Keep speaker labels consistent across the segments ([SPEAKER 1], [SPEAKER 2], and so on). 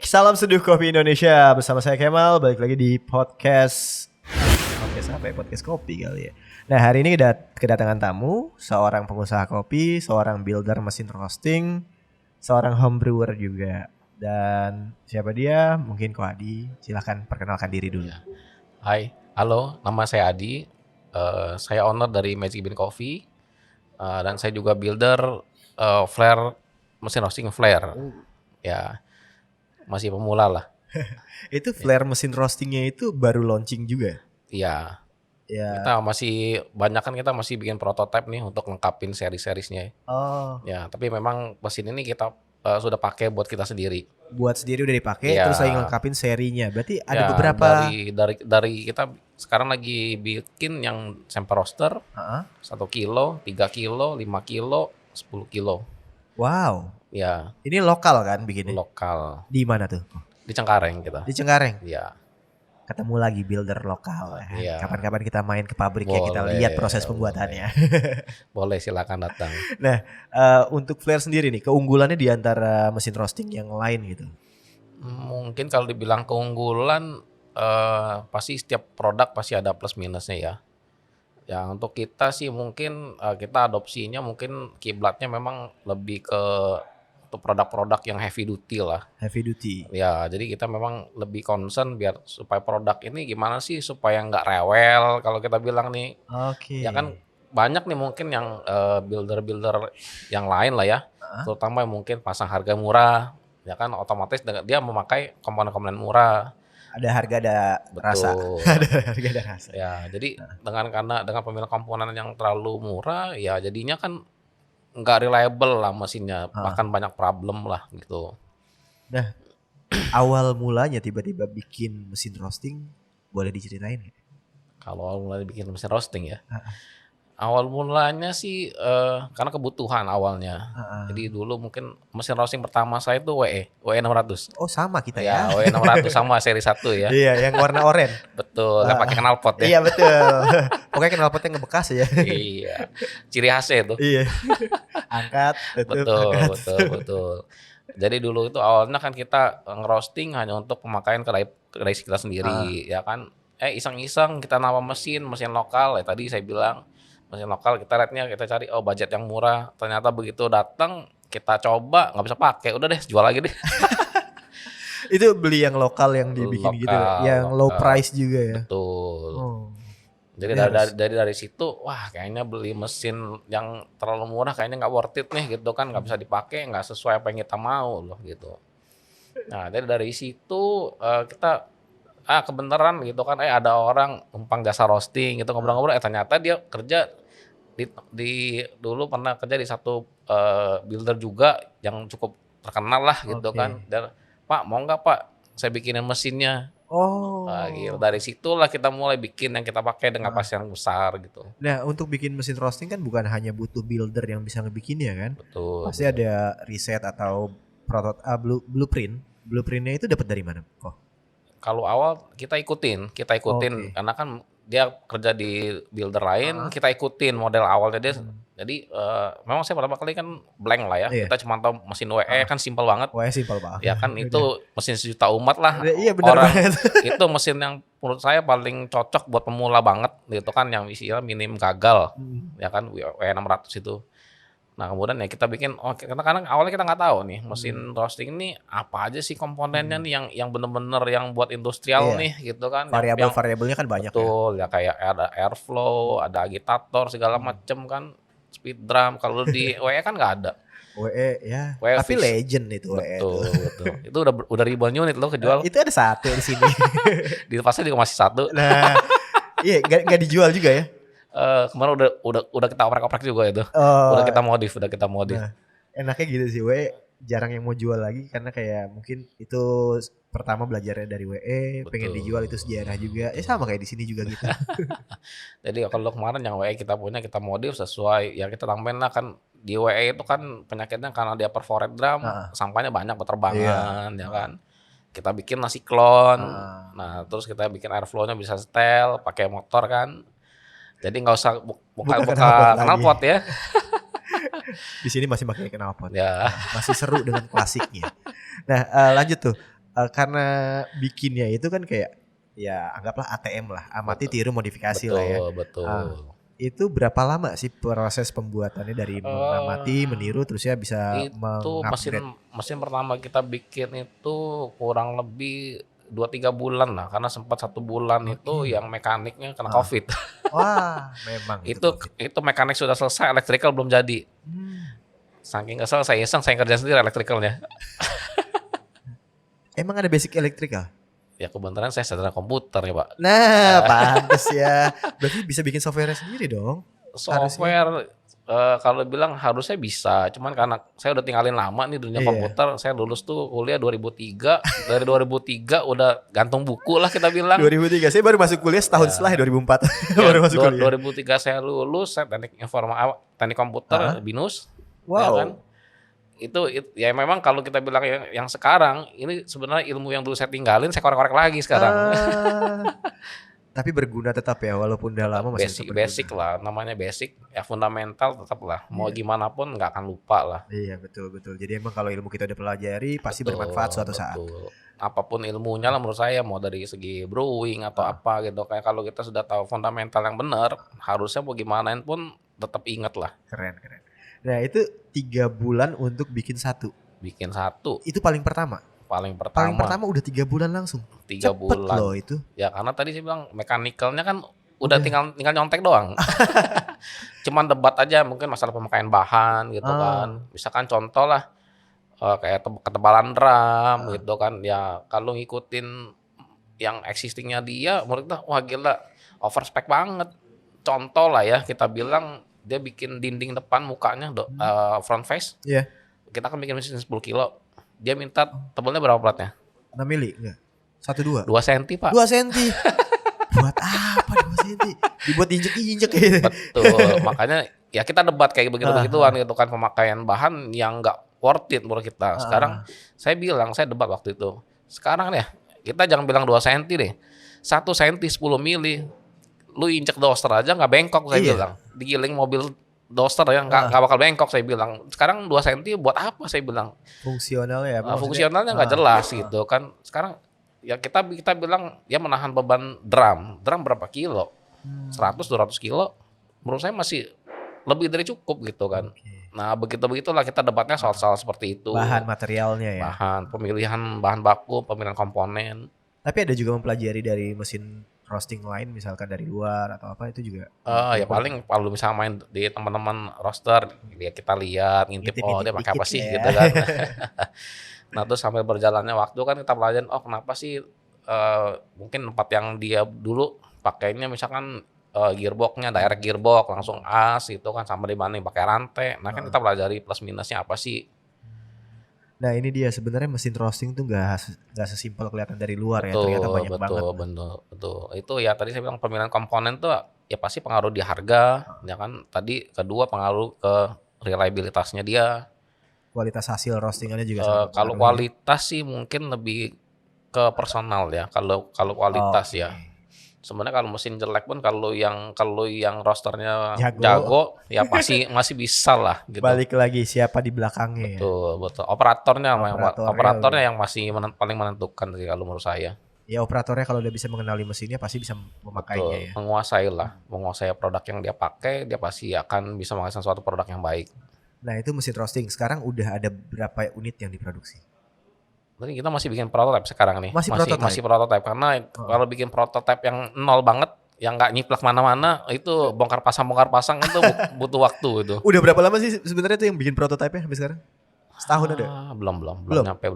[SPEAKER 1] Salam seduh kopi Indonesia, bersama saya Kemal, balik lagi di podcast apa ya? Podcast kopi kali ya. Nah, hari ini kedatangan tamu, seorang pengusaha kopi, seorang builder mesin roasting, seorang home brewer juga. Dan siapa dia? Mungkin Ko Adi. Silahkan perkenalkan diri dulu.
[SPEAKER 2] Hai, halo, nama saya Adi. Saya owner dari Magic Bean Coffee. Dan saya juga builder flare, mesin roasting flare. Ya, masih pemula lah.
[SPEAKER 1] Itu flare mesin roastingnya itu baru launching juga?
[SPEAKER 2] Iya.
[SPEAKER 1] Ya.
[SPEAKER 2] Kita masih bikin prototipe nih untuk lengkapin seri-serisnya.
[SPEAKER 1] Oh.
[SPEAKER 2] Ya, tapi memang mesin ini kita sudah pakai buat kita sendiri.
[SPEAKER 1] Buat sendiri udah dipakai,
[SPEAKER 2] Ya.
[SPEAKER 1] terus lagi lengkapin serinya. Berarti ada
[SPEAKER 2] Ya,
[SPEAKER 1] beberapa.
[SPEAKER 2] dari kita sekarang lagi bikin yang sampel roaster. 1 kilo, 3 kilo, 5 kilo, 10 kilo.
[SPEAKER 1] Wow.
[SPEAKER 2] Ya.
[SPEAKER 1] Ini lokal kan bikinnya?
[SPEAKER 2] Lokal.
[SPEAKER 1] Di mana tuh?
[SPEAKER 2] Di Cengkareng kita.
[SPEAKER 1] Di Cengkareng?
[SPEAKER 2] Iya.
[SPEAKER 1] Ketemu lagi builder lokal.
[SPEAKER 2] Iya.
[SPEAKER 1] Kapan-kapan kita main ke pabriknya, kita lihat proses pembuatannya.
[SPEAKER 2] Boleh, silakan datang.
[SPEAKER 1] Nah, untuk flare sendiri nih, keunggulannya di antara mesin roasting yang lain gitu?
[SPEAKER 2] Mungkin kalau dibilang keunggulan, pasti setiap produk pasti ada plus minusnya ya. Ya untuk kita sih mungkin kita adopsinya mungkin kiblatnya memang lebih ke untuk produk-produk yang heavy duty lah.
[SPEAKER 1] Heavy duty.
[SPEAKER 2] Ya, jadi kita memang lebih concern biar supaya produk ini gimana sih supaya nggak rewel kalau kita bilang nih.
[SPEAKER 1] Oke.
[SPEAKER 2] Ya kan banyak nih mungkin yang builder-builder yang lain lah ya. Terutama yang mungkin pasang harga murah. Ya kan otomatis dia memakai komponen-komponen murah.
[SPEAKER 1] Ada harga ada rasa. Ada harga ada rasa.
[SPEAKER 2] Ya, jadi dengan pemilihan komponen yang terlalu murah, ya jadinya kan nggak reliable lah mesinnya, bahkan banyak problem lah gitu.
[SPEAKER 1] Nah, awal mulanya tiba-tiba bikin mesin roasting, boleh diceritain nggak?
[SPEAKER 2] Kalau awal mulanya bikin mesin roasting ya, awal mulanya sih karena kebutuhan awalnya. Jadi dulu mungkin mesin roasting pertama saya itu WE 600.
[SPEAKER 1] Oh sama kita
[SPEAKER 2] Ya,
[SPEAKER 1] ya.
[SPEAKER 2] WE 600 sama seri 1 ya.
[SPEAKER 1] Iya, yang warna oranye.
[SPEAKER 2] Betul, nggak pakai knalpot ya.
[SPEAKER 1] Iya betul. Pokoknya knalpotnya ngebekas ya.
[SPEAKER 2] Iya, ciri khasnya itu.
[SPEAKER 1] Iya. Angkat, tutup,
[SPEAKER 2] Betul,
[SPEAKER 1] angkat.
[SPEAKER 2] betul. Jadi dulu itu awalnya kan kita ngerosting hanya untuk pemakaian kedai kita sendiri, ya kan. Iseng-iseng kita nambah mesin lokal. Ya tadi saya bilang mesin lokal kita lihatnya kita cari budget yang murah. Ternyata begitu datang kita coba nggak bisa pakai, udah deh jual lagi deh.
[SPEAKER 1] Itu beli yang lokal yang dibikin gitu, yang low price juga ya.
[SPEAKER 2] Betul.
[SPEAKER 1] Oh.
[SPEAKER 2] Jadi dari situ, wah kayaknya beli mesin yang terlalu murah kayaknya nggak worth it nih gitu kan, nggak bisa dipakai, nggak sesuai apa yang kita mau loh gitu. Nah dari situ kita kebenaran gitu kan, ada orang numpang jasa roasting gitu ngobrol-ngobrol, ternyata dia kerja di dulu pernah kerja di satu builder juga yang cukup terkenal lah gitu kan. Dan Pak mau nggak Pak saya bikinin mesinnya.
[SPEAKER 1] Oh.
[SPEAKER 2] Nah, gitu. Dari situlah kita mulai bikin yang kita pakai dengan kapasitas yang besar gitu.
[SPEAKER 1] Nah, untuk bikin mesin roasting kan bukan hanya butuh builder yang bisa ngebikinnya kan?
[SPEAKER 2] Betul.
[SPEAKER 1] Pasti ada riset atau blueprint. Blueprintnya itu dapat dari mana?
[SPEAKER 2] Kalau awal kita ikutin karena kan dia kerja di builder lain, kita ikutin model awalnya dia. Jadi memang saya pertama kali kan blank lah ya. Kita cuma tahu mesin WE kan simpel banget.
[SPEAKER 1] WE simpel banget.
[SPEAKER 2] Ya kan itu mesin sejuta umat lah.
[SPEAKER 1] Iya benar banget.
[SPEAKER 2] Itu mesin yang menurut saya paling cocok buat pemula banget gitu kan, yang isinya minim gagal. Ya kan WE 600 itu. Nah kemudian ya kita bikin, karena awalnya kita nggak tahu nih mesin roasting ini apa aja sih komponennya nih yang bener-bener yang buat industrial nih gitu kan.
[SPEAKER 1] Variabelnya kan banyak.
[SPEAKER 2] Betul, ya kayak ada airflow, ada agitator segala macem kan, speed drum. Kalau di WE kan nggak ada.
[SPEAKER 1] WE ya, tapi legend itu WE.
[SPEAKER 2] Betul. Itu udah ribuan unit loh kejual.
[SPEAKER 1] Itu ada satu di sini.
[SPEAKER 2] Di pasar juga masih satu.
[SPEAKER 1] Nah, iya nggak dijual juga ya.
[SPEAKER 2] Kemarin udah kita oprek-oprek juga itu. Udah kita modif. Nah,
[SPEAKER 1] enaknya gitu sih, WE jarang yang mau jual lagi karena kayak mungkin itu pertama belajarnya dari WE, pengen dijual itu sejarah juga. Sama kayak di sini juga gitu.
[SPEAKER 2] Jadi kalau kemarin yang WE kita punya kita modif sesuai yang kita tambahin lah kan. Di WE itu kan penyakitnya karena dia perforet drum, sampahnya banyak berterbangan ya kan. Kita bikin siklon. Nah, terus kita bikin airflow-nya bisa setel pakai motor kan. Jadi nggak usah buka knalpot ya.
[SPEAKER 1] Di sini masih pakai knalpot.
[SPEAKER 2] Ya.
[SPEAKER 1] Masih seru dengan klasiknya. Nah, lanjut tuh. karena bikinnya itu kan kayak ya anggaplah ATM lah, amati tiru modifikasi lah ya.
[SPEAKER 2] Betul.
[SPEAKER 1] Itu berapa lama sih proses pembuatannya dari mengamati, meniru terus ya bisa
[SPEAKER 2] Itu mesin pertama kita bikin itu kurang lebih 2-3 bulan lah, karena sempat 1 bulan itu yang mekaniknya kena COVID.
[SPEAKER 1] Wah, memang
[SPEAKER 2] itu mekanik sudah selesai, electrical belum jadi. Saking kesel saya iseng saya kerja sendiri electricalnya.
[SPEAKER 1] Emang ada basic electrical?
[SPEAKER 2] Ya kebetulan saya sarjana komputer ya Pak.
[SPEAKER 1] Nah, pantes ya. Berarti bisa bikin software sendiri dong.
[SPEAKER 2] Software kalau bilang harusnya bisa, cuman karena saya udah tinggalin lama nih dunia komputer, saya lulus tuh kuliah 2003, dari 2003 udah gantung buku lah kita bilang.
[SPEAKER 1] 2003, saya baru masuk kuliah setahun setelah 2004. Baru masuk kuliah.
[SPEAKER 2] 2003 saya lulus, saya teknik komputer BINUS.
[SPEAKER 1] Wow.
[SPEAKER 2] Ya kan? Itu ya memang kalau kita bilang yang sekarang ini sebenarnya ilmu yang dulu saya tinggalin saya korek-korek lagi sekarang.
[SPEAKER 1] Tapi berguna tetap ya walaupun udah lama masih
[SPEAKER 2] basic lah, namanya basic ya, fundamental tetap lah. Mau gimana pun nggak akan lupa lah.
[SPEAKER 1] Iya betul. Jadi emang kalau ilmu kita udah pelajari pasti bermanfaat suatu saat.
[SPEAKER 2] Apapun ilmunya lah menurut saya, mau dari segi brewing atau apa gitu, kayak kalau kita sudah tahu fundamental yang benar, harusnya mau gimanain pun tetap ingat lah.
[SPEAKER 1] Keren. Nah itu 3 bulan untuk bikin satu.
[SPEAKER 2] Itu
[SPEAKER 1] paling pertama.
[SPEAKER 2] Paling pertama
[SPEAKER 1] udah 3 bulan langsung.
[SPEAKER 2] 3 bulan
[SPEAKER 1] loh itu.
[SPEAKER 2] Ya karena tadi saya bilang mekanikalnya kan udah tinggal nyontek doang. Cuman debat aja mungkin masalah pemakaian bahan gitu kan. Misalkan contoh lah kayak ketebalan drum gitu kan. Ya kalau ngikutin yang existingnya dia menurut kita wah gila overspec banget. Contoh lah ya kita bilang dia bikin dinding depan mukanya front face.
[SPEAKER 1] Iya.
[SPEAKER 2] Kita kan bikin mesin 10 kilo. Dia minta tebalnya berapa platnya?
[SPEAKER 1] 6 mili enggak? 1-2?
[SPEAKER 2] 2 cm Pak.
[SPEAKER 1] 2 cm? Buat apa 2 cm? Dibuat injek-injek gitu.
[SPEAKER 2] Betul. Makanya ya kita debat kayak begitu-begituan gitu kan, pemakaian bahan yang enggak worth it menurut kita. Sekarang saya debat waktu itu. Sekarang ya kita jangan bilang 2 cm deh. 1 cm 10 mili. Lu injek doster aja nggak bengkok saya bilang. Digiling mobil doster ya nggak bakal bengkok saya bilang. Sekarang 2 cm buat apa saya bilang.
[SPEAKER 1] Fungsional ya.
[SPEAKER 2] Fungsionalnya nggak jelas gitu kan. Sekarang ya kita bilang ya menahan beban drum berapa kilo? 100-200 kilo. Menurut saya masih lebih dari cukup gitu kan. Nah begitulah kita debatnya soal seperti itu.
[SPEAKER 1] Bahan materialnya ya.
[SPEAKER 2] Pemilihan bahan baku, pemilihan komponen.
[SPEAKER 1] Tapi ada juga mempelajari dari mesin roasting lain misalkan dari luar atau apa itu juga.
[SPEAKER 2] Ya paling kalau misalnya main di teman-teman roaster ya kita lihat ngintip dia pakai apa sih gitu kan. Nah terus sampai berjalannya waktu kan kita pelajarin kenapa sih mungkin tempat yang dia dulu pakainya misalkan gearboxnya direct gearbox langsung as gitu kan sama dibanding pakai rantai. Nah kan kita pelajari plus minusnya apa sih.
[SPEAKER 1] Nah ini dia sebenarnya mesin roasting tuh nggak sesimpel kelihatan dari luar ya, ternyata banyak banget.
[SPEAKER 2] Betul. Itu ya tadi saya bilang pemilihan komponen tuh ya pasti pengaruh di harga, ya kan. Tadi kedua pengaruh ke reliabilitasnya dia.
[SPEAKER 1] Kualitas hasil roastingannya juga.
[SPEAKER 2] Kalau kualitas sih mungkin lebih ke personal ya. Kalau kualitas ya. Sebenarnya kalau mesin jelek pun kalau yang rosternya jago ya pasti masih bisa lah gitu.
[SPEAKER 1] Balik lagi siapa di belakangnya.
[SPEAKER 2] Betul. Operatornya yang masih paling menentukan sih kalau menurut saya.
[SPEAKER 1] Ya operatornya kalau udah bisa mengenali mesinnya pasti bisa memakainya.
[SPEAKER 2] Betul. Menguasai produk yang dia pakai, dia pasti akan bisa menghasilkan suatu produk yang baik.
[SPEAKER 1] Nah itu mesin roasting sekarang udah ada berapa unit yang diproduksi?
[SPEAKER 2] Berarti kita masih bikin prototipe sekarang nih.
[SPEAKER 1] Masih
[SPEAKER 2] prototipe karena kalau bikin prototipe yang nol banget, yang nggak nyiplak mana-mana, itu bongkar pasang itu butuh waktu itu.
[SPEAKER 1] Udah berapa lama sih sebenarnya tuh yang bikin prototipe sampai sekarang? Setahun ada?
[SPEAKER 2] Belum nyampe.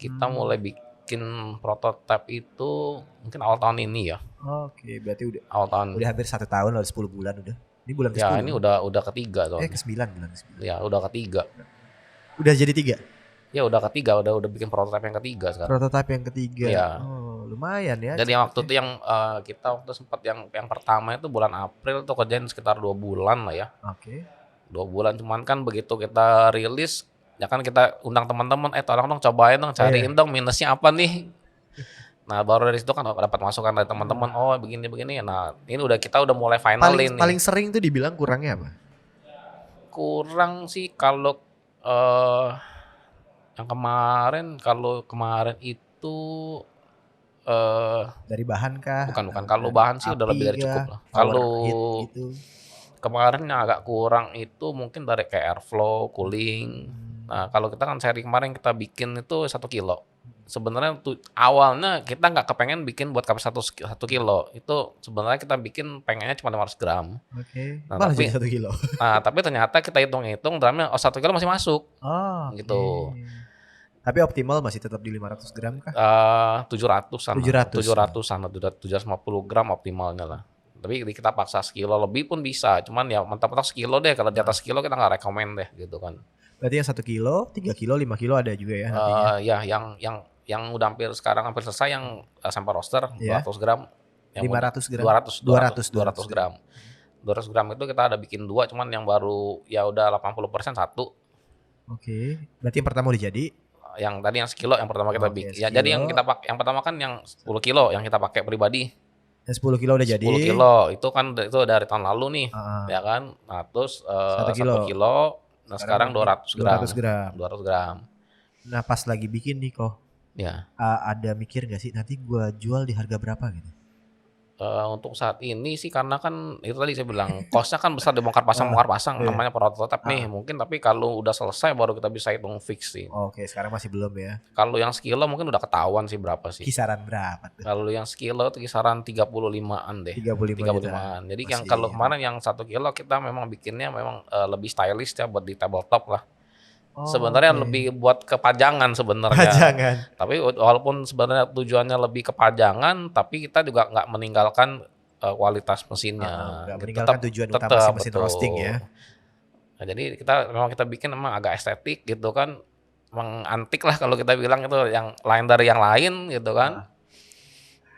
[SPEAKER 2] Kita mulai bikin prototipe itu mungkin awal tahun ini ya.
[SPEAKER 1] Oke, berarti
[SPEAKER 2] udah
[SPEAKER 1] hampir 1 tahun atau 10 bulan udah. Ini bulan ke-10.
[SPEAKER 2] Ya ini udah ketiga tuh.
[SPEAKER 1] ke-9 bulan ke-9.
[SPEAKER 2] Ya udah ketiga.
[SPEAKER 1] Udah jadi 3?
[SPEAKER 2] Ya udah ketiga, udah bikin prototipe yang ketiga sekarang.
[SPEAKER 1] Prototipe yang ketiga.
[SPEAKER 2] Ya.
[SPEAKER 1] Oh, lumayan ya.
[SPEAKER 2] Dan yang waktu itu yang kita waktu sempat yang pertama itu bulan April tuh kerjain sekitar 2 bulan lah ya.
[SPEAKER 1] Oke.
[SPEAKER 2] 2 bulan cuman kan begitu kita rilis ya kan kita undang teman-teman tolong dong cobain dong cariin dong minusnya apa nih. Nah baru dari situ kan dapat masukan dari teman-teman begini. Nah ini kita udah mulai finalin.
[SPEAKER 1] Paling sering tuh dibilang kurangnya apa?
[SPEAKER 2] Kurang sih kalau yang kemarin itu itu eh
[SPEAKER 1] Dari bahan kah?
[SPEAKER 2] bukan.
[SPEAKER 1] Atau
[SPEAKER 2] Kalau
[SPEAKER 1] dari
[SPEAKER 2] bahan sih udah
[SPEAKER 1] api
[SPEAKER 2] lebih dari cukup
[SPEAKER 1] kah?
[SPEAKER 2] lah.
[SPEAKER 1] Power
[SPEAKER 2] Kalau
[SPEAKER 1] heat gitu?
[SPEAKER 2] kemarin yang agak kurang itu mungkin dari kayak airflow, cooling.
[SPEAKER 1] Hmm.
[SPEAKER 2] Nah, kalau kita kan seri kemarin kita bikin itu 1 kilo. Sebenarnya tuh awalnya kita nggak kepengen bikin buat kapasitas 1 kilo. Itu sebenarnya kita bikin pengennya cuma 500 gram.
[SPEAKER 1] Oke.
[SPEAKER 2] Nah,
[SPEAKER 1] Malah jadi
[SPEAKER 2] tapi
[SPEAKER 1] 1 kilo.
[SPEAKER 2] ternyata kita hitung-hitung drumnya 1 kilo masih masuk
[SPEAKER 1] Oh, oke.
[SPEAKER 2] gitu.
[SPEAKER 1] Tapi optimal masih tetap di 500 gram kah?
[SPEAKER 2] 700-an,
[SPEAKER 1] 700.
[SPEAKER 2] 700-an, 750 gram optimalnya lah. Tapi kita paksa sekilo lebih pun bisa. Cuman ya mantap-mantap sekilo deh. Kalau di atas sekilo kita nggak rekomen deh gitu kan.
[SPEAKER 1] Berarti yang 1 kilo, 3 kilo, 5 kilo ada juga ya nantinya?
[SPEAKER 2] Ya yang udah sekarang hampir selesai yang sampel roster
[SPEAKER 1] Iya.
[SPEAKER 2] 200 gram. Yang
[SPEAKER 1] 500 gram?
[SPEAKER 2] 200 gram. 200 gram itu kita ada bikin 2, cuman yang baru ya udah 80% 1.
[SPEAKER 1] Oke. Berarti yang pertama udah jadi?
[SPEAKER 2] Yang tadi yang sekilo yang pertama kita
[SPEAKER 1] Oke,
[SPEAKER 2] bikin. Ya,
[SPEAKER 1] sekilo.
[SPEAKER 2] jadi yang kita pakai yang pertama kan yang 10 kilo yang kita pakai pribadi.
[SPEAKER 1] Yang 10 kilo udah jadi?
[SPEAKER 2] 10 kilo itu kan itu dari tahun lalu nih.
[SPEAKER 1] Ah,
[SPEAKER 2] Ya kan? Nah, terus
[SPEAKER 1] 1
[SPEAKER 2] 1 kilo. Nah, sekarang 200 gram.
[SPEAKER 1] 200 gram.
[SPEAKER 2] 200 gram.
[SPEAKER 1] Nah pas lagi bikin nih kok,
[SPEAKER 2] Ya.
[SPEAKER 1] ada mikir gak sih nanti gua jual di harga berapa gitu?
[SPEAKER 2] Untuk saat ini sih karena kan itu tadi saya bilang cost-nya kan besar dibongkar pasang
[SPEAKER 1] Iya.
[SPEAKER 2] namanya prototipe nih mungkin, tapi kalau udah selesai baru kita bisa hitung fix sih.
[SPEAKER 1] Oke, sekarang masih belum ya.
[SPEAKER 2] Kalau yang sekilo mungkin udah ketahuan sih berapa sih.
[SPEAKER 1] Kisaran berapa tuh?
[SPEAKER 2] Kalau yang sekilo itu kisaran 35-an deh.
[SPEAKER 1] 35 juta.
[SPEAKER 2] 35-an. Jadi yang
[SPEAKER 1] Masih
[SPEAKER 2] kalau kemarin yang 1 kilo kita memang bikinnya memang lebih stylish ya buat di tabletop lah. Sebenarnya
[SPEAKER 1] oke.
[SPEAKER 2] lebih buat kepajangan sebenarnya.
[SPEAKER 1] Pajangan.
[SPEAKER 2] Tapi walaupun sebenarnya tujuannya lebih kepajangan, tapi kita juga nggak meninggalkan kualitas mesinnya.
[SPEAKER 1] Nggak
[SPEAKER 2] Gitu.
[SPEAKER 1] meninggalkan tujuan utama si mesin
[SPEAKER 2] betul.
[SPEAKER 1] roasting ya.
[SPEAKER 2] Nah, jadi kita bikin memang agak estetik gitu kan, mengantik lah kalau kita bilang itu yang lain dari yang lain gitu kan.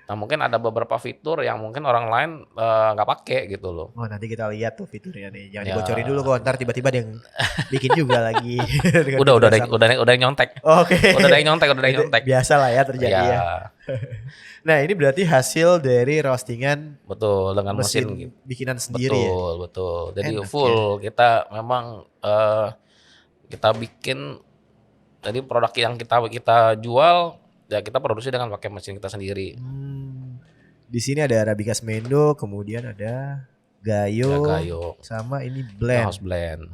[SPEAKER 2] Nah mungkin ada beberapa fitur yang mungkin orang lain nggak pakai gitu loh.
[SPEAKER 1] Oh nanti kita lihat tuh fiturnya nih. Jangan
[SPEAKER 2] Ya.
[SPEAKER 1] dibocorin dulu kok. Ntar tiba-tiba ada yang bikin juga lagi. Dengan
[SPEAKER 2] Udah
[SPEAKER 1] kejelasan.
[SPEAKER 2] ada yang nyontek.
[SPEAKER 1] Oke.
[SPEAKER 2] Udah ada yang nyontek.
[SPEAKER 1] Biasa lah ya terjadi ya. Nah ini berarti hasil dari roastingan
[SPEAKER 2] Betul, dengan mesin gitu.
[SPEAKER 1] bikinan sendiri ya.
[SPEAKER 2] Betul. Jadi
[SPEAKER 1] Enak
[SPEAKER 2] full kita memang kita bikin, jadi produk yang kita jual ya kita produksi dengan pakai mesin kita sendiri.
[SPEAKER 1] Di sini ada Arabica Semendo, kemudian ada Gayo,
[SPEAKER 2] Gayo.
[SPEAKER 1] sama ini blend.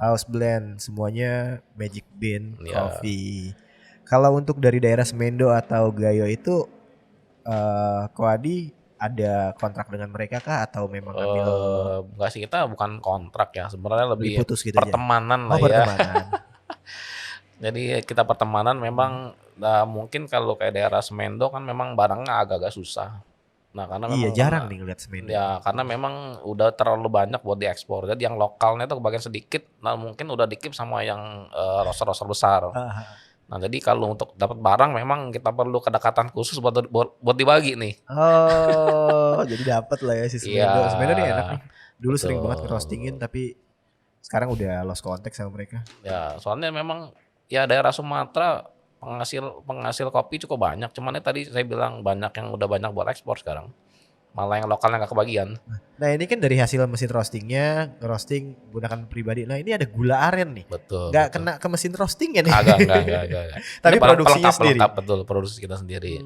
[SPEAKER 2] House
[SPEAKER 1] Blend, semuanya Magic Bean
[SPEAKER 2] Ya.
[SPEAKER 1] Coffee. Kalau untuk dari daerah Semendo atau Gayo itu, Koadi ada kontrak dengan mereka kah atau memang ambil
[SPEAKER 2] Enggak sih, kita bukan kontrak ya, sebenarnya lebih
[SPEAKER 1] putus gitu aja?
[SPEAKER 2] pertemanan lah ya.
[SPEAKER 1] Pertemanan.
[SPEAKER 2] Jadi kita pertemanan memang mungkin kalau kayak daerah Semendo kan memang barangnya agak-agak susah. Nah karena
[SPEAKER 1] Iya
[SPEAKER 2] memang
[SPEAKER 1] jarang nih ngeliat Semendo.
[SPEAKER 2] ya karena memang udah terlalu banyak buat diekspor. Jadi yang lokalnya tuh kebagian sedikit. Nah mungkin udah dikip sama yang roster-roster besar. Nah jadi kalau untuk dapat barang memang kita perlu kedekatan khusus buat dibagi nih.
[SPEAKER 1] Oh, jadi dapat lah ya si Semendo.
[SPEAKER 2] Iya.
[SPEAKER 1] Semendo nih enak nih. Dulu sering
[SPEAKER 2] Betul.
[SPEAKER 1] banget ngerostingin tapi sekarang udah lost contact sama mereka.
[SPEAKER 2] Ya soalnya memang ya daerah Sumatera penghasil kopi cukup banyak. Cuman tadi saya bilang banyak yang udah banyak buat ekspor sekarang. Malah yang lokalnya nggak kebagian.
[SPEAKER 1] Nah ini kan dari hasil mesin roastingnya, roasting gunakan pribadi. Nah ini ada gula aren nih.
[SPEAKER 2] Betul.
[SPEAKER 1] Nggak kena ke mesin roastingnya nih.
[SPEAKER 2] Agak.
[SPEAKER 1] Tapi
[SPEAKER 2] Ini
[SPEAKER 1] produksinya sendiri.
[SPEAKER 2] pelengkap, betul, produksi kita sendiri.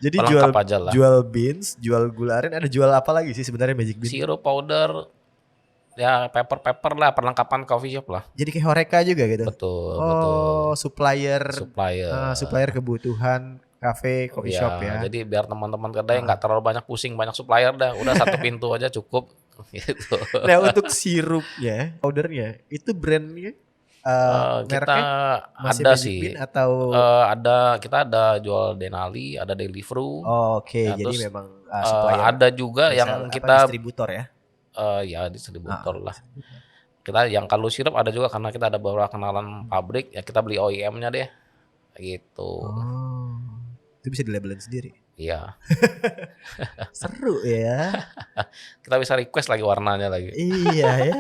[SPEAKER 1] Jadi
[SPEAKER 2] Pelengkap aja lah.
[SPEAKER 1] jual beans, jual gula aren, ada jual apa lagi sih sebenarnya Magic Bean?
[SPEAKER 2] Sirup, powder, ya pepper lah, perlengkapan coffee shop lah.
[SPEAKER 1] Jadi kayak Horeca juga gitu.
[SPEAKER 2] Betul.
[SPEAKER 1] Supplier
[SPEAKER 2] Supplier
[SPEAKER 1] kebutuhan cafe, coffee shop ya.
[SPEAKER 2] Jadi biar teman-teman kedai nggak terlalu banyak pusing, banyak supplier dah. Udah satu pintu aja cukup. Gitu.
[SPEAKER 1] Nah untuk sirupnya, powdernya, itu brandnya
[SPEAKER 2] Kita
[SPEAKER 1] mereknya masih
[SPEAKER 2] ada
[SPEAKER 1] Magic
[SPEAKER 2] sih.
[SPEAKER 1] Bean atau
[SPEAKER 2] Kita ada jual Denali, ada Daily Brew.
[SPEAKER 1] Oke,
[SPEAKER 2] Ya,
[SPEAKER 1] jadi
[SPEAKER 2] terus,
[SPEAKER 1] memang supplier.
[SPEAKER 2] ada juga yang kita
[SPEAKER 1] distributor ya.
[SPEAKER 2] ya distributor lah. Kita yang kalau sirup ada juga karena kita ada beberapa kenalan pabrik ya kita beli OEM-nya deh. Gitu.
[SPEAKER 1] Itu bisa dilabelin sendiri.
[SPEAKER 2] Iya.
[SPEAKER 1] Seru ya.
[SPEAKER 2] Kita bisa request lagi warnanya lagi.
[SPEAKER 1] Iya ya.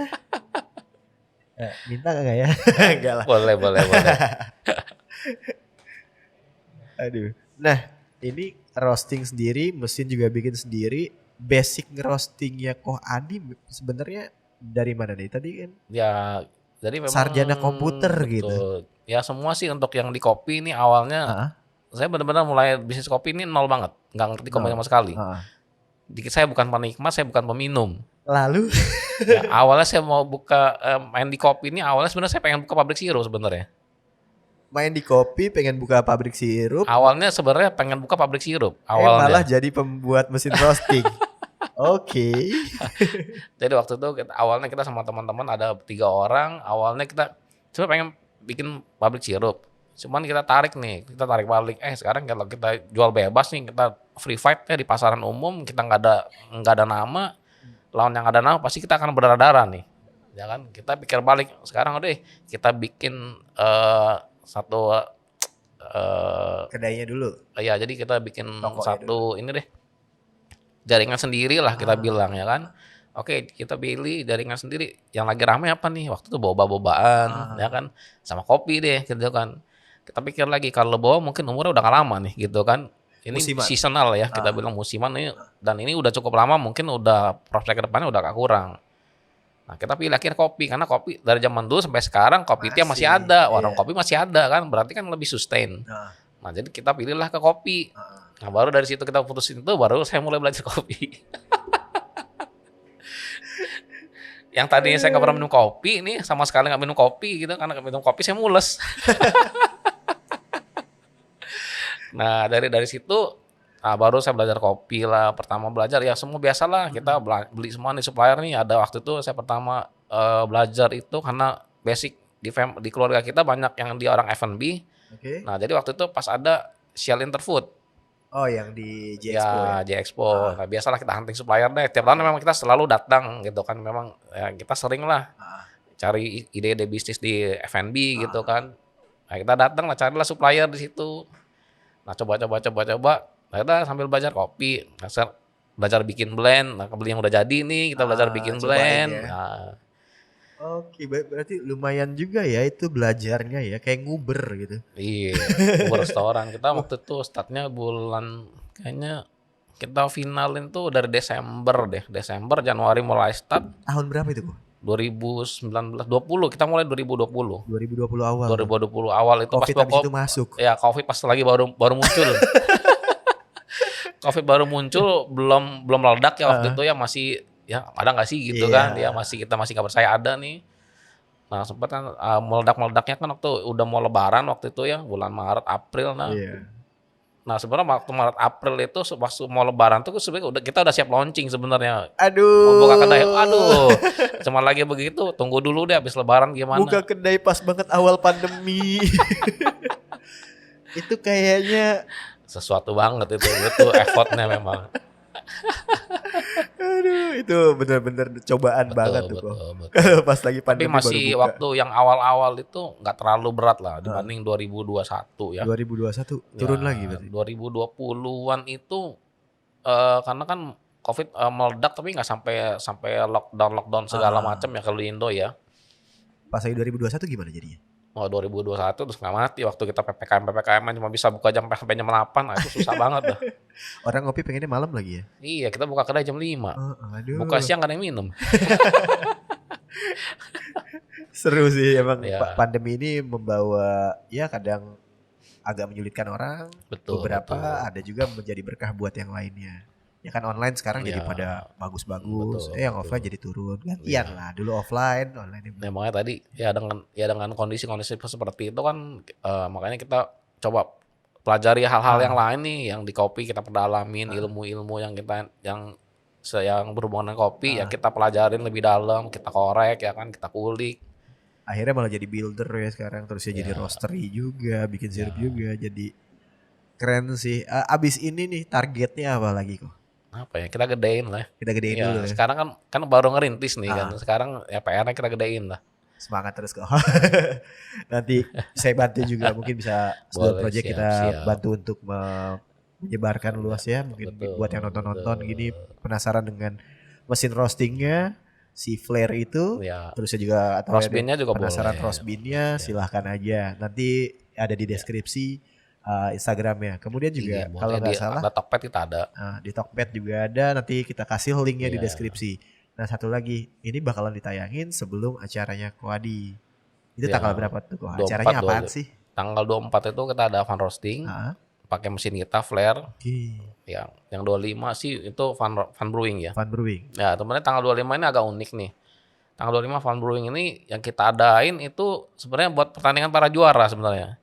[SPEAKER 1] Minta enggak ya? Enggak lah.
[SPEAKER 2] Boleh.
[SPEAKER 1] Aduh. Nah, ini roasting sendiri, mesin juga bikin sendiri. Basic roastingnya Koh Adi sebenarnya dari mana nih? Tadi kan
[SPEAKER 2] Ya, jadi memang
[SPEAKER 1] sarjana komputer
[SPEAKER 2] betul.
[SPEAKER 1] gitu.
[SPEAKER 2] Ya semua sih untuk yang di kopi ini awalnya saya benar-benar mulai bisnis kopi ini nol banget, nggak ngerti kopi sama sekali. Saya bukan penikmat, saya bukan peminum.
[SPEAKER 1] Lalu
[SPEAKER 2] Ya, awalnya saya mau buka main di kopi ini, awalnya sebenarnya saya pengen buka pabrik sirup sebenarnya.
[SPEAKER 1] main di kopi pengen buka pabrik sirup,
[SPEAKER 2] Awalnya sebenarnya pengen buka pabrik sirup.
[SPEAKER 1] malah
[SPEAKER 2] Awalnya.
[SPEAKER 1] jadi pembuat mesin roasting. Oke.
[SPEAKER 2] Jadi waktu itu awalnya kita sama teman-teman ada 3 orang. Awalnya kita coba pengen bikin pabrik sirup. Cuman kita tarik balik. Sekarang kalau kita jual bebas nih, kita free fight ya di pasaran umum, kita nggak ada nama. Lawan yang ada nama pasti kita akan berdarah-darah nih. Ya kan? Kita pikir balik. Sekarang udah kita bikin satu
[SPEAKER 1] Kedainya dulu.
[SPEAKER 2] ya jadi kita bikin
[SPEAKER 1] Tokonya
[SPEAKER 2] satu ini deh. Jaringan sendiri lah kita bilang ya kan. Oke, kita pilih jaringan sendiri. Yang lagi rame apa nih? Waktu itu boba-bobaan ya kan. Sama kopi deh gitu kan. Kita pikir lagi kalau boba mungkin umurnya udah gak lama nih gitu kan. Ini
[SPEAKER 1] Musiman.
[SPEAKER 2] seasonal ya, kita bilang musiman ini, dan ini udah cukup lama, mungkin udah prospek ke depannya udah gak kurang. Nah, kita pilih akhirnya kopi, karena kopi dari zaman dulu sampai sekarang kopi itu masih ada, warung kopi masih ada kan, berarti kan lebih sustain. Nah, jadi kita pilihlah ke kopi. Nah, baru dari situ kita putusin itu, baru saya mulai belajar kopi. Yang tadinya saya nggak pernah minum kopi, ini sama sekali nggak minum kopi gitu, karena nggak minum kopi saya mules. Nah, dari situ baru saya belajar kopi lah. Pertama belajar ya semua biasalah, kita beli semua nih supplier nih. Ada waktu itu saya pertama belajar itu karena basic di keluarga kita banyak yang di orang F&B. Nah, jadi waktu itu pas ada Shell Interfood.
[SPEAKER 1] Oh, yang di J-Expo
[SPEAKER 2] ya? J-Expo. Nah, biasalah kita hunting supplier deh. Tiap tahun memang kita selalu datang gitu kan. Memang ya, kita sering lah cari ide-ide bisnis di F&B gitu kan. Nah, kita datang lah, carilah supplier di situ. Nah, coba. Nah, kita sambil belajar kopi. Nah, belajar bikin blend. Nah, beli yang udah jadi nih, kita belajar bikin blend.
[SPEAKER 1] Ya.
[SPEAKER 2] Nah,
[SPEAKER 1] Oke, berarti lumayan juga ya itu belajarnya ya, kayak nguber gitu.
[SPEAKER 2] iya, restoran. Kita waktu itu startnya bulan, kayaknya kita finalin tuh dari Desember deh. Desember, Januari mulai start.
[SPEAKER 1] Tahun berapa itu, Bu?
[SPEAKER 2] 2019, 20, kita mulai 2020.
[SPEAKER 1] 2020 awal.
[SPEAKER 2] 2020 awal itu
[SPEAKER 1] COVID
[SPEAKER 2] pas
[SPEAKER 1] habis itu masuk.
[SPEAKER 2] Ya, COVID pas lagi baru muncul. COVID baru muncul, belum meledak ya waktu itu ya, masih ya ada nggak sih gitu kan? Ya kita masih nggak percaya ada nih. Nah, sempat kan meledak-meledaknya kan waktu udah mau lebaran waktu itu ya, bulan Maret April. Nah, sebenarnya waktu Maret April itu waktu mau lebaran tuh sebenarnya kita udah siap launching sebenarnya.
[SPEAKER 1] Aduh.
[SPEAKER 2] Mau buka kedai. Aduh. Cuma lagi begitu, tunggu dulu deh habis lebaran gimana.
[SPEAKER 1] Buka kedai pas banget awal pandemi. Itu kayaknya
[SPEAKER 2] sesuatu banget itu effortnya memang.
[SPEAKER 1] Aduh, itu bener-bener cobaan banget tuh kok. Pas lagi pandemi.
[SPEAKER 2] Tapi masih waktu yang awal-awal itu nggak terlalu berat lah dibanding 2021 ya.
[SPEAKER 1] 2021 turun lagi berarti.
[SPEAKER 2] 2020-an itu karena kan COVID meledak tapi nggak sampai lockdown segala macam ya kalau di Indo ya.
[SPEAKER 1] Pas lagi 2021 gimana jadinya?
[SPEAKER 2] Oh, 2021 terus nggak mati waktu kita PPKM cuma bisa buka sampai jam 8. Nah, itu susah banget dah.
[SPEAKER 1] Orang ngopi pengennya malam lagi ya?
[SPEAKER 2] Iya, kita buka kedai jam 5.
[SPEAKER 1] Aduh.
[SPEAKER 2] Buka siang nggak ada yang minum.
[SPEAKER 1] Seru sih emang
[SPEAKER 2] Ya.
[SPEAKER 1] pandemi ini membawa ya kadang agak menyulitkan orang. Beberapa ada juga menjadi berkah buat yang lainnya. Ya kan online sekarang jadi pada bagus-bagus. Yang offline jadi turun. Gantian lah. Dulu offline, online.
[SPEAKER 2] Nah, makanya tadi ya dengan kondisi-kondisi seperti itu kan makanya kita coba pelajari hal-hal yang lain nih, yang di kopi kita perdalamin, ilmu-ilmu yang berhubungan dengan kopi ya kita pelajarin lebih dalam, kita korek ya kan, kita kulik.
[SPEAKER 1] Akhirnya malah jadi builder ya sekarang, terus jadi roastery juga, bikin sirup juga, jadi keren sih. Abis ini nih targetnya apa lagi kok?
[SPEAKER 2] Apa ya, kita gedein lah.
[SPEAKER 1] Kita gedein
[SPEAKER 2] ya,
[SPEAKER 1] dulu ya.
[SPEAKER 2] Sekarang kan baru ngerintis nih kan. Sekarang ya PR-nya kita gedein lah.
[SPEAKER 1] Semangat terus kok. Nanti saya bantu juga, mungkin bisa Sedot Project kita bantu untuk menyebarkan luas ya. Mungkin buat yang nonton-nonton gini penasaran dengan mesin roastingnya, si flare itu, terus juga atau
[SPEAKER 2] roast bean-nya juga
[SPEAKER 1] penasaran
[SPEAKER 2] boleh.
[SPEAKER 1] roast bean-nya, silahkan aja. Nanti ada di deskripsi Instagramnya. Kemudian juga kalau nggak salah
[SPEAKER 2] di Tokped kita ada.
[SPEAKER 1] Di Tokped juga ada. Nanti kita kasih linknya di deskripsi. Nah, satu lagi, ini bakalan ditayangin sebelum acaranya Koadi. Itu tanggal berapa tuh kok? Acaranya apaan sih?
[SPEAKER 2] Tanggal 24 itu kita ada fun roasting. pakai mesin kita flare.
[SPEAKER 1] Oke.
[SPEAKER 2] Yang 25 sih itu Van Brewing ya.
[SPEAKER 1] Van Brewing.
[SPEAKER 2] Ya, sebenarnya tanggal 25 ini agak unik nih. Tanggal 25 Van Brewing ini yang kita adain itu sebenarnya buat pertandingan para juara sebenarnya.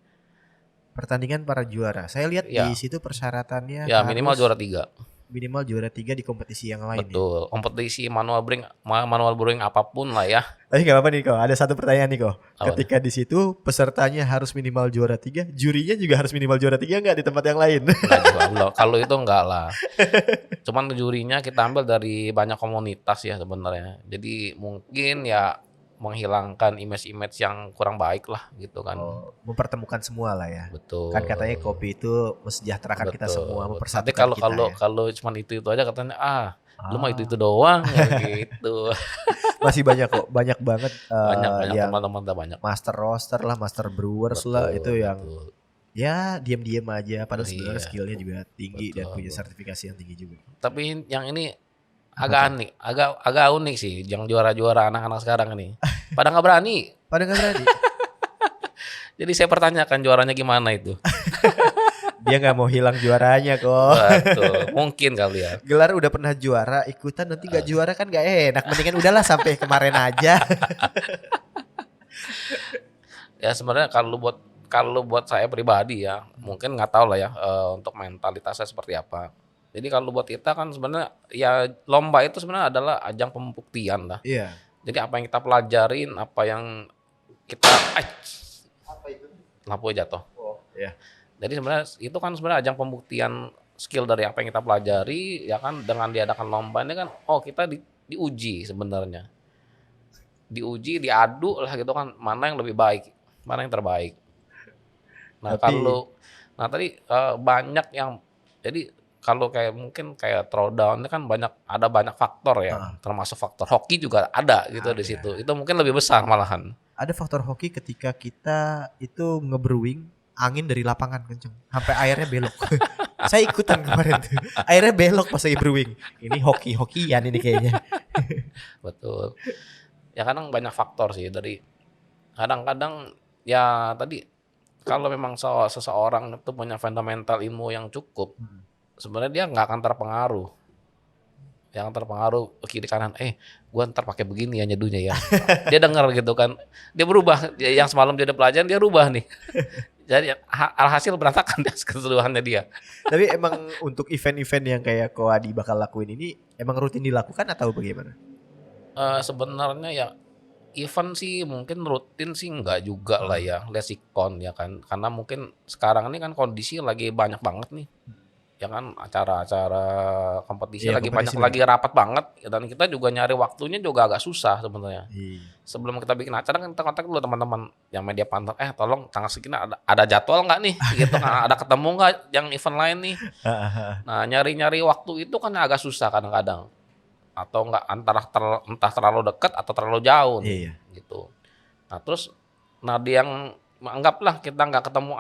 [SPEAKER 1] Pertandingan para juara. Saya lihat
[SPEAKER 2] Ya.
[SPEAKER 1] di situ persyaratannya
[SPEAKER 2] Ya, minimal juara 3.
[SPEAKER 1] Minimal juara 3 di kompetisi yang lain.
[SPEAKER 2] Betul. Kompetisi manual brewing apapun lah ya.
[SPEAKER 1] Tapi gak apa-apa nih kok. Ada satu pertanyaan nih kok.
[SPEAKER 2] Apa
[SPEAKER 1] Ketika di situ pesertanya harus minimal juara 3, jurinya juga harus minimal juara 3 nggak di tempat yang lain?
[SPEAKER 2] Belum. Kalau itu enggak lah. Cuman jurinya kita ambil dari banyak komunitas ya sebenarnya. Jadi mungkin ya menghilangkan image-image yang kurang baik lah gitu kan.
[SPEAKER 1] Oh, mempertemukan semua lah ya.
[SPEAKER 2] Betul.
[SPEAKER 1] Kan katanya kopi itu mensejahterakan kita semua,
[SPEAKER 2] Tapi
[SPEAKER 1] mempersatukan
[SPEAKER 2] kalau
[SPEAKER 1] kita ya.
[SPEAKER 2] kalau cuman itu aja katanya lu mah itu doang ya gitu.
[SPEAKER 1] Masih banyak kok, banyak banget
[SPEAKER 2] Banyak
[SPEAKER 1] yang
[SPEAKER 2] teman-teman banyak.
[SPEAKER 1] master roaster lah, master brewers
[SPEAKER 2] Betul,
[SPEAKER 1] lah itu yang
[SPEAKER 2] betul.
[SPEAKER 1] ya diam-diam aja padahal
[SPEAKER 2] Iya.
[SPEAKER 1] sebenarnya skillnya juga tinggi dan
[SPEAKER 2] Betul,
[SPEAKER 1] punya
[SPEAKER 2] betul.
[SPEAKER 1] sertifikasi yang tinggi juga.
[SPEAKER 2] Tapi yang ini agak unik sih, yang juara-juara anak-anak sekarang ini. Pada nggak berani.
[SPEAKER 1] Pada nggak berani.
[SPEAKER 2] Jadi saya pertanyakan juaranya gimana itu.
[SPEAKER 1] Dia nggak mau hilang juaranya kok.
[SPEAKER 2] Betul, mungkin kali ya.
[SPEAKER 1] Gelar udah pernah juara, ikutan nanti nggak juara kan nggak enak. Mendingan udahlah sampai kemarin aja.
[SPEAKER 2] Ya sebenarnya kalau buat saya pribadi ya, mungkin nggak tahu lah ya untuk mentalitasnya seperti apa. Jadi kalau buat kita kan sebenarnya ya lomba itu sebenarnya adalah ajang pembuktian lah.
[SPEAKER 1] Iya.
[SPEAKER 2] Jadi apa yang kita pelajarin, apa yang kita
[SPEAKER 1] Apa itu?
[SPEAKER 2] lampu jatuh.
[SPEAKER 1] Oh, ya.
[SPEAKER 2] Jadi sebenarnya itu kan sebenarnya ajang pembuktian skill dari apa yang kita pelajari ya kan, dengan diadakan lomba ini kan kita diuji sebenarnya. Diuji, diadu lah gitu kan, mana yang lebih baik, mana yang terbaik. Nah, tadi banyak yang jadi kalau kayak mungkin kayak throwdown ini kan ada banyak faktor ya, termasuk faktor hoki juga ada gitu di situ. Itu mungkin lebih besar malahan.
[SPEAKER 1] Ada faktor hoki ketika kita itu ngebrewing angin dari lapangan kenceng sampai airnya belok. Saya ikutan kemarin tuh. Airnya belok pas lagi brewing. Ini hoki-hokian ini kayaknya.
[SPEAKER 2] Betul. Ya kadang banyak faktor sih, dari kadang-kadang ya tadi kalau memang seseorang itu punya fundamental ilmu yang cukup, sebenarnya dia nggak akan terpengaruh. Yang terpengaruh kiri kanan, gua ntar pakai begini ya nyeduhnya ya. Dia dengar gitu kan, dia berubah. Yang semalam dia udah pelajaran dia rubah nih. Jadi alhasil berantakan keseluruhannya dia.
[SPEAKER 1] Tapi emang untuk event-event yang kayak Ko Adi bakal lakuin ini emang rutin dilakukan atau bagaimana?
[SPEAKER 2] Sebenarnya ya event sih mungkin rutin sih enggak juga lah ya, lesikon ya kan. Karena mungkin sekarang ini kan kondisi lagi banyak banget nih. Ya kan acara-acara kompetisi
[SPEAKER 1] Iya,
[SPEAKER 2] lagi
[SPEAKER 1] kompetisi
[SPEAKER 2] banyak, lagi rapat banget, dan kita juga nyari waktunya juga agak susah sebenarnya.
[SPEAKER 1] Iya.
[SPEAKER 2] Sebelum kita bikin acara kan kita kontak dulu teman-teman yang media partner, tolong tanggal segini ada jadwal nggak nih gitu kan, ada ketemu nggak yang event lain nih. Nah, nyari-nyari waktu itu kan agak susah kadang-kadang, atau nggak entah terlalu dekat atau terlalu jauh nih,
[SPEAKER 1] Iya.
[SPEAKER 2] gitu. Nah terus dia yang anggaplah kita nggak ketemu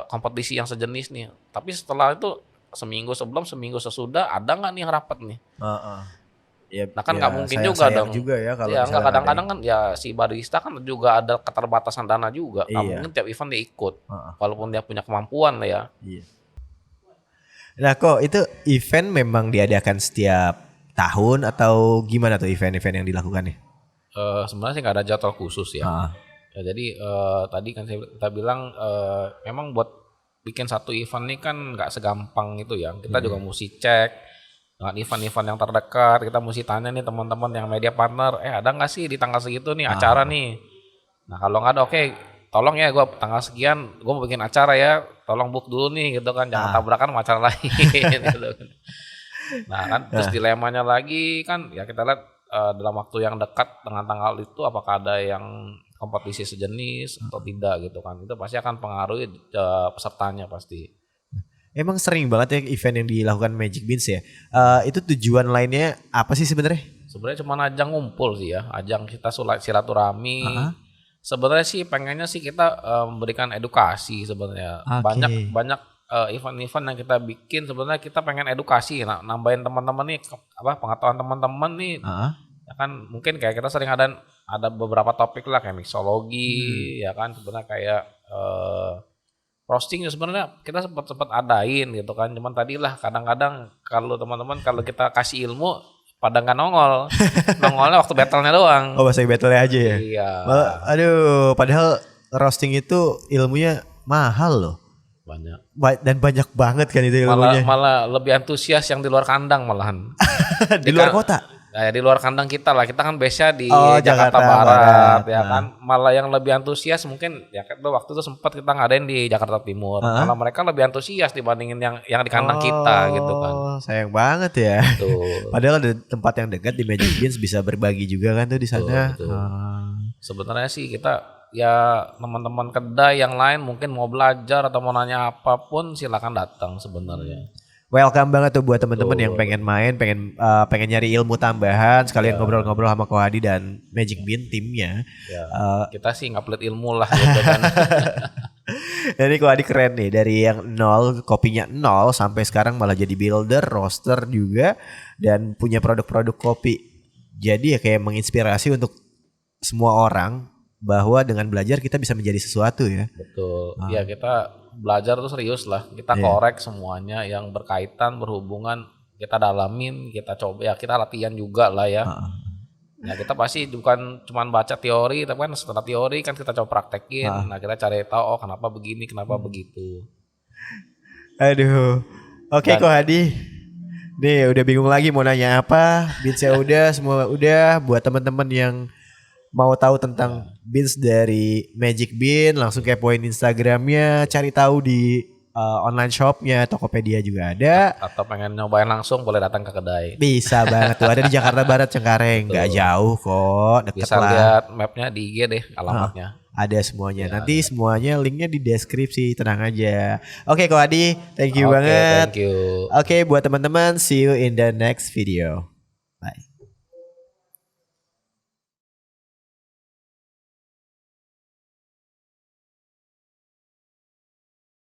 [SPEAKER 2] kompetisi yang sejenis nih, tapi setelah itu seminggu sebelum, seminggu sesudah ada nggak nih yang rapat nih.
[SPEAKER 1] Ya,
[SPEAKER 2] Nah kan nggak mungkin juga
[SPEAKER 1] sayang
[SPEAKER 2] dong.
[SPEAKER 1] juga ya kalau
[SPEAKER 2] Ya nggak,
[SPEAKER 1] misalnya
[SPEAKER 2] kadang-kadang kan ya si barista kan juga ada keterbatasan dana juga. Nggak
[SPEAKER 1] Iya.
[SPEAKER 2] mungkin tiap event dia ikut, walaupun dia punya kemampuan lah ya.
[SPEAKER 1] Iya. Nah kok itu event memang diadakan setiap tahun atau gimana tuh event-event yang dilakukannya?
[SPEAKER 2] Sebenarnya sih nggak ada jadwal khusus ya. Ya jadi tadi kan kita bilang memang buat bikin satu event ini kan nggak segampang itu ya. Kita juga mesti cek dengan event-event yang terdekat. Kita mesti tanya nih teman-teman yang media partner, ada nggak sih di tanggal segitu nih acara nih. Nah kalau nggak ada, oke, tolong ya gue tanggal sekian gue mau bikin acara ya, tolong book dulu nih gitu kan, jangan tabrakan sama acara lain. Gitu. Nah kan terus dilemanya lagi kan ya kita lihat dalam waktu yang dekat dengan tanggal itu apakah ada yang kompetisi sejenis atau tidak gitu kan. Itu pasti akan pengaruhi pesertanya pasti.
[SPEAKER 1] Emang sering banget ya event yang dilakukan Magic Beans ya. Itu tujuan lainnya apa sih sebenarnya?
[SPEAKER 2] Sebenarnya cuma ajang ngumpul sih ya, ajang kita silaturahmi. Sebenarnya sih pengennya sih kita memberikan edukasi sebenarnya. Banyak event-event yang kita bikin sebenarnya kita pengen edukasi, nambahin teman-teman nih pengetahuan teman-teman nih. Ya kan mungkin kayak kita sering ada beberapa topik lah kayak mixologi ya kan, sebenarnya kayak roasting sebenarnya kita sempat adain gitu kan. Cuman tadilah kadang-kadang kalau teman-teman kalau kita kasih ilmu pada nggak nongol. Nongolnya waktu battle-nya doang.
[SPEAKER 1] Oh, bahasa battle-nya aja ya.
[SPEAKER 2] Iya.
[SPEAKER 1] Aduh, padahal roasting itu ilmunya mahal loh.
[SPEAKER 2] Banyak.
[SPEAKER 1] Dan banyak banget kan itu ilmunya.
[SPEAKER 2] Malah lebih antusias yang di luar kandang malahan.
[SPEAKER 1] Di luar kota.
[SPEAKER 2] Ya, di luar kandang kita lah, kita kan base-nya di
[SPEAKER 1] Jakarta
[SPEAKER 2] Jakarta Barat ya
[SPEAKER 1] nah.
[SPEAKER 2] kan. Malah yang lebih antusias mungkin ya waktu itu sempat kita ngadain di Jakarta Timur. Malah mereka lebih antusias dibandingin yang di kandang kita gitu kan.
[SPEAKER 1] Sayang banget ya.
[SPEAKER 2] Betul.
[SPEAKER 1] Padahal ada tempat yang dekat di Magic Beans bisa berbagi juga kan tuh di sana.
[SPEAKER 2] Betul. Sebenarnya sih kita ya teman-teman kedai yang lain mungkin mau belajar atau mau nanya apapun silakan datang sebenarnya.
[SPEAKER 1] Welcome banget tuh buat teman-teman yang pengen main, pengen nyari ilmu tambahan, sekalian ngobrol-ngobrol sama Ko Hadi dan Magic Bean timnya.
[SPEAKER 2] Ya, kita sih nggak pelit ilmu lah gitu kan.
[SPEAKER 1] Jadi Ko Hadi keren nih, dari yang nol, kopinya nol sampai sekarang malah jadi builder, roaster juga, dan punya produk-produk kopi. Jadi ya kayak menginspirasi untuk semua orang bahwa dengan belajar kita bisa menjadi sesuatu ya.
[SPEAKER 2] Betul. Ya kita belajar tuh serius lah. Kita korek semuanya yang berkaitan, berhubungan, kita dalamin, kita coba ya, kita latihan juga lah ya. Nah kita pasti bukan cuma baca teori, tapi kan setelah teori kan kita coba praktekin. Nah kita cari tahu kenapa begini, kenapa begitu.
[SPEAKER 1] Aduh. Oke Ko Hadi. Nih udah bingung lagi mau nanya apa. Beansnya udah, semua udah. Buat teman-teman yang mau tahu tentang Beans dari Magic Bean, langsung kepoin Instagramnya, cari tahu di online shopnya, Tokopedia juga ada.
[SPEAKER 2] Atau pengen nyobain langsung boleh datang ke kedai.
[SPEAKER 1] Bisa banget tuh, ada di Jakarta Barat Cengkareng, nggak jauh kok, deket
[SPEAKER 2] bisa
[SPEAKER 1] lah.
[SPEAKER 2] lihat mapnya di IG deh, alamatnya.
[SPEAKER 1] Ada semuanya, nanti semuanya linknya di deskripsi, tenang aja. Oke Ko Hadi, thank you banget.
[SPEAKER 2] Thank you.
[SPEAKER 1] Oke buat teman-teman, see you in the next video. Bye.